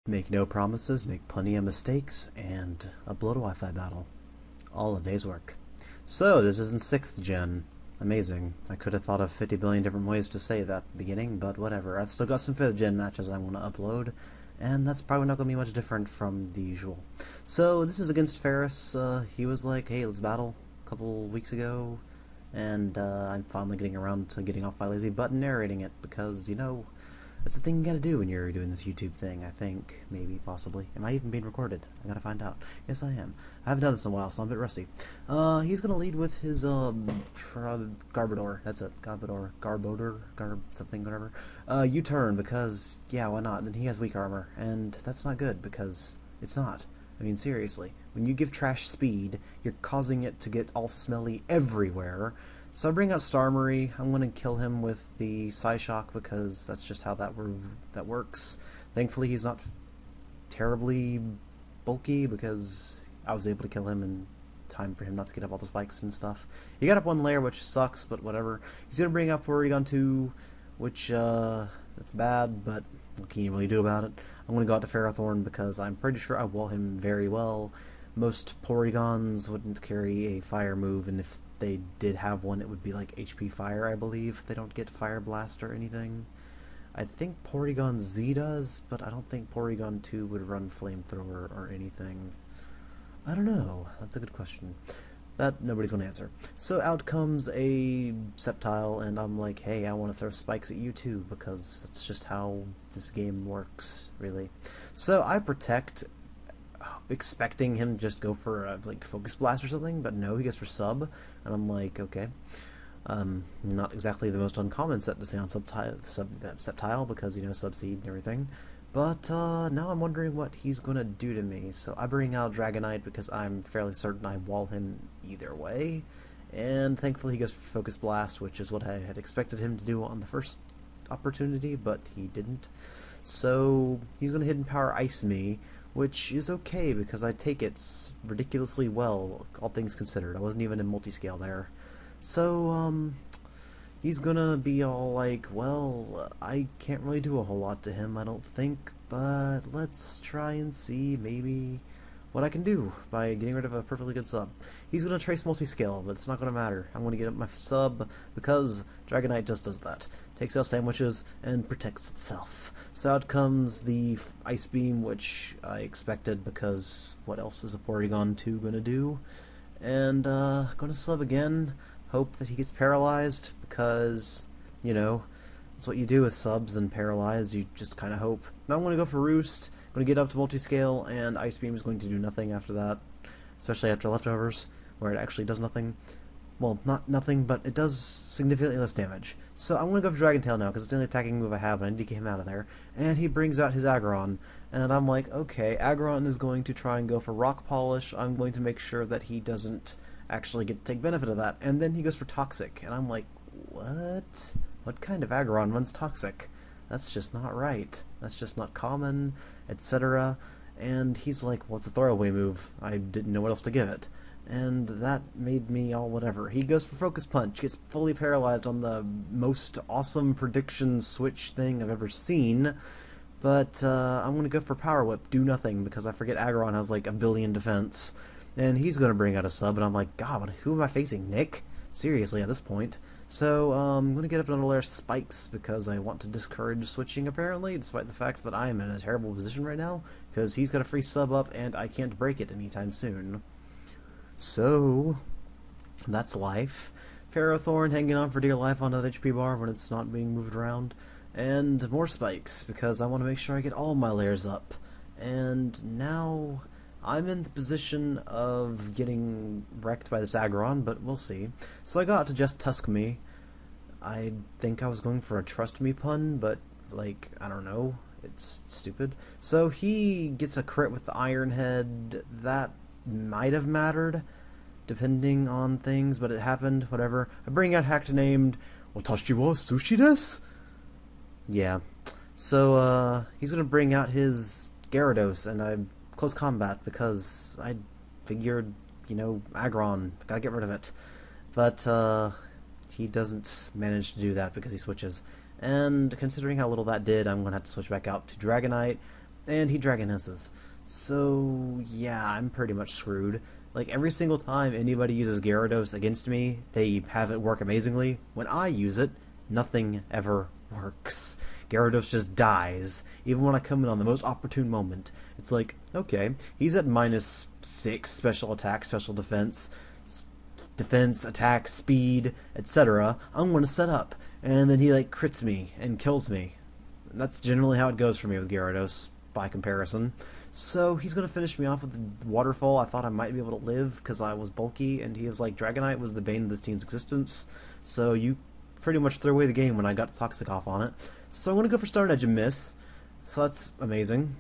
Make no promises, make plenty of mistakes, and upload a Wi-Fi battle. All a day's work. So, this isn't 6th gen. Amazing. I could have thought of 50 billion different ways to say that at the beginning, but whatever. I've still got some 5th gen matches I want to upload, and that's probably not going to be much different from the usual. So, this is against Ferris. He was like, hey, let's battle a couple weeks ago, and I'm finally getting around to getting off my lazy butt and narrating it, because, that's the thing you gotta do when you're doing this YouTube thing, I think. Maybe, possibly. Am I even being recorded? I gotta find out. Yes, I am. I haven't done this in a while, so I'm a bit rusty. He's gonna lead with his, Garbodor. That's it. Garbodor? Something, whatever. U-turn, because, yeah, why not? And then he has weak armor, and that's not good, because it's not. I mean, seriously. When you give trash speed, you're causing it to get all smelly everywhere. So I bring out Starmie. I'm going to kill him with the Psyshock because that's just how that works. Thankfully, he's not terribly bulky because I was able to kill him in time for him not to get up all the spikes and stuff. He got up one layer, which sucks, but whatever. He's going to bring up Porygon2, which, that's bad, but what can you really do about it? I'm going to go out to Ferrothorn because I'm pretty sure I wall him very well. Most Porygons wouldn't carry a fire move, and if they did have one, it would be like HP Fire, I believe. They don't get Fire Blast or anything. I think Porygon Z does, but I don't think Porygon 2 would run Flamethrower or anything. I don't know. That's a good question. That nobody's going to answer. So out comes a Sceptile, and I'm like, hey, I want to throw spikes at you too, because that's just how this game works, really. So I protect, expecting him to just go for a Focus Blast or something, but no, he goes for Sub, and I'm like, okay. Not exactly the most uncommon set to say on Sceptile because, Subseed and everything. But now I'm wondering what he's going to do to me. So I bring out Dragonite because I'm fairly certain I wall him either way. And thankfully he goes for Focus Blast, which is what I had expected him to do on the first opportunity, but he didn't. So he's going to Hidden Power Ice me, which is okay because I take it ridiculously well, all things considered. I wasn't even in multi-scale there. So, he's gonna be all like, well, I can't really do a whole lot to him, I don't think, but let's try and see maybe what I can do by getting rid of a perfectly good sub. He's gonna trace multi-scale, but it's not gonna matter. I'm gonna get up my sub because Dragonite just does that. Takes out sandwiches and protects itself. So out comes the Ice Beam, which I expected because what else is a Porygon 2 gonna do? And gonna sub again. Hope that he gets paralyzed because, that's what you do with subs and paralyze. You just kind of hope. Now I'm going to go for Roost. I'm going to get up to multi-scale, and Ice Beam is going to do nothing after that, especially after Leftovers, where it actually does nothing. Well, not nothing, but it does significantly less damage. So I'm going to go for Dragon Tail now, because it's the only attacking move I have, and I need to get him out of there. And he brings out his Aggron, and I'm like, okay, Aggron is going to try and go for Rock Polish. I'm going to make sure that he doesn't actually get to take benefit of that. And then he goes for Toxic, and I'm like, what? What kind of Aggron runs Toxic? That's just not right. That's just not common, etc. And he's like, well, it's a throwaway move. I didn't know what else to give it. And that made me all whatever. He goes for Focus Punch, gets fully paralyzed on the most awesome prediction switch thing I've ever seen. But I'm going to go for Power Whip, do nothing, because I forget Aggron has like a billion defense. And he's going to bring out a sub, and I'm like, God, who am I facing? Nick? Seriously, at this point. So, I'm going to get up another layer of spikes, because I want to discourage switching, apparently, despite the fact that I am in a terrible position right now, because he's got a free sub up, and I can't break it anytime soon. So, that's life. Ferrothorn hanging on for dear life on that HP bar when it's not being moved around. And more spikes, because I want to make sure I get all my layers up. And now I'm in the position of getting wrecked by this Aggron, but we'll see. So I got to just Tusk Me. I think I was going for a Trust Me pun, but, I don't know. It's stupid. So he gets a crit with the Iron Head. That might have mattered, depending on things, but it happened, whatever. I bring out Hacked Named. Watashi wa sushi desu? Yeah. So, he's gonna bring out his Gyarados, and I close combat because I figured, Aggron, gotta get rid of it. But he doesn't manage to do that because he switches. And considering how little that did, I'm gonna have to switch back out to Dragonite. and he Dragon Dances. So, yeah, I'm pretty much screwed. Like, every single time anybody uses Gyarados against me, they have it work amazingly. When I use it, nothing ever works. Gyarados just dies, even when I come in on the most opportune moment. It's like, okay, he's at -6 special attack, special defense, attack, speed, etc. I'm going to set up, and then he like crits me and kills me. That's generally how it goes for me with Gyarados, by comparison. So he's going to finish me off with the Waterfall. I thought I might be able to live because I was bulky, and he was like, Dragonite was the bane of this team's existence, so you pretty much threw away the game when I got Toxic off on it. So I'm going to go for Stone Edge and miss, so that's amazing.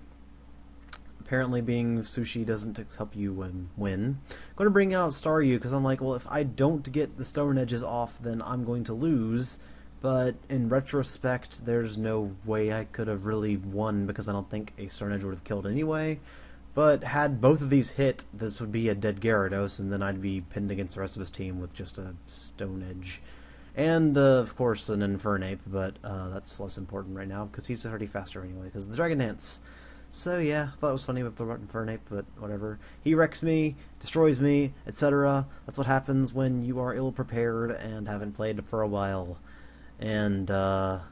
Apparently being Sushi doesn't help you win. I'm going to bring out Staryu because I'm like, well, if I don't get the Stone Edges off, then I'm going to lose. But in retrospect, there's no way I could have really won because I don't think a Stone Edge would have killed anyway. But had both of these hit, this would be a dead Gyarados, and then I'd be pinned against the rest of his team with just a Stone Edge. And, of course, an Infernape, but that's less important right now because he's already faster anyway because of the Dragon Dance. So yeah, I thought it was funny with the Infernape, but whatever. He wrecks me, destroys me, etc. That's what happens when you are ill-prepared and haven't played for a while. And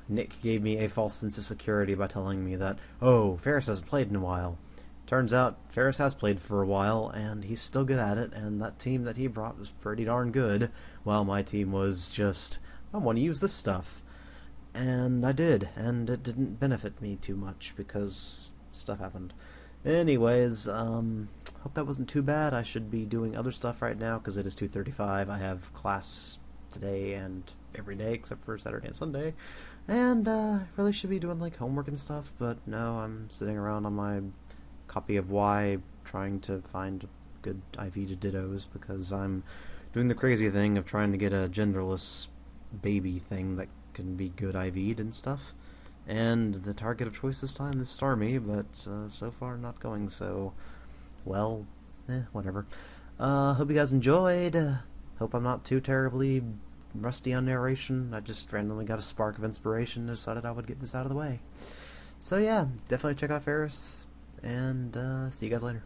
Nick gave me a false sense of security by telling me that, oh, Ferris hasn't played in a while. Turns out Ferris has played for a while, and he's still good at it, and that team that he brought was pretty darn good, while my team was just, I want to use this stuff. And I did, and it didn't benefit me too much, because stuff happened. Anyways, hope that wasn't too bad. I should be doing other stuff right now, because it is 2:35. I have class today and every day, except for Saturday and Sunday. And really should be doing, like, homework and stuff, but no, I'm sitting around on my copy of Y trying to find good IV to Dittos because I'm doing the crazy thing of trying to get a genderless baby thing that can be good IV'd and stuff. And the target of choice this time is Starmie, but so far not going so well. Whatever. Hope you guys enjoyed. Hope I'm not too terribly rusty on narration. I just randomly got a spark of inspiration and decided I would get this out of the way. So yeah, definitely check out Ferris. And see you guys later.